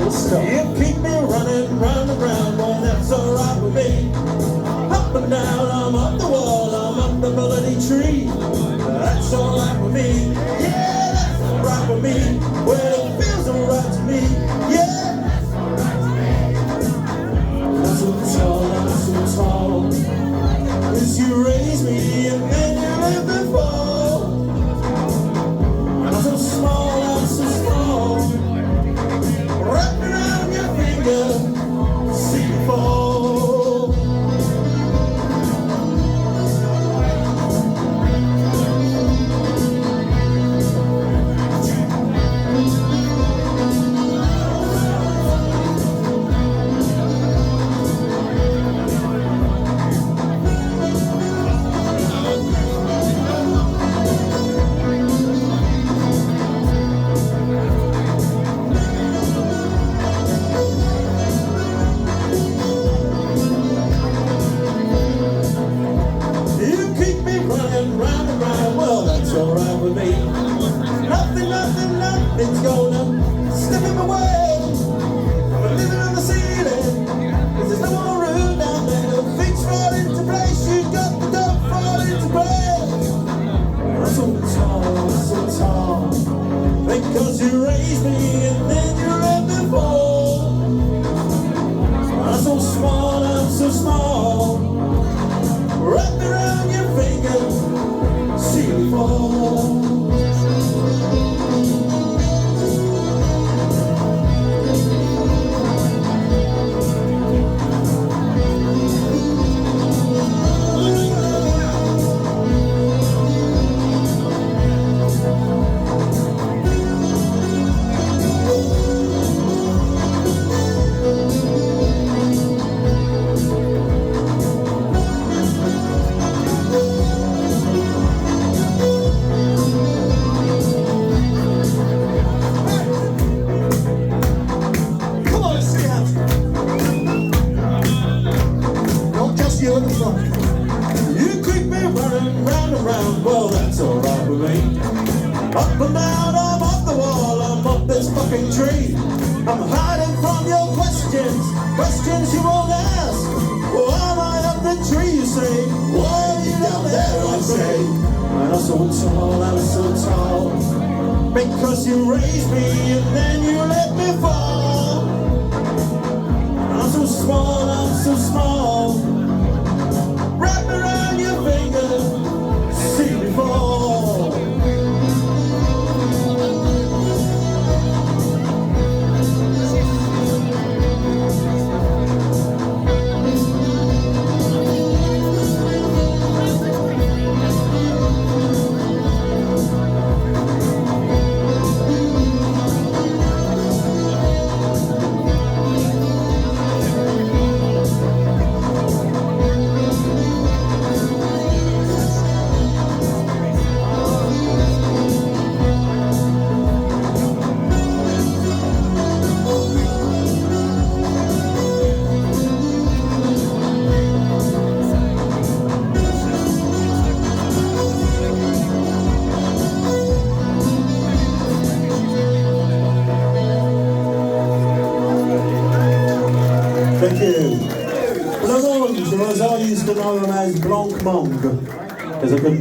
You keep me running round and round, well that's alright with me. Up and down, I'm up the wall, I'm up the melody tree. That's alright with me, yeah, that's alright with me. Well, it feels alright to me, yeah. I'm so tall, I'm so tall. 'Cause you raise me and then you let me fall. I'm so small, I'm so small. Wrap around your finger, see you fall. Round and round, well that's alright with me. Nothing's gonna step in my way. I'm living on the ceiling, 'cause there's no more room down there. Things fall into place, you got the door fall into place. I'm so tall, because you raised me and then you let me fall. I'm so small, wrapped around your finger, see me fall. You keep me running round and round, well that's alright with me. Up and down, I'm up the wall, I'm up this fucking tree. I'm hiding from your questions you won't ask. Why am I up the tree, you say? Why are you down there, I say? And I'm so tall, because you raised me and then you let me fall. I'm so small, wrap around your finger, see me fall. Thank you. Le monde, as I used to know him as Blanc Monk, as a good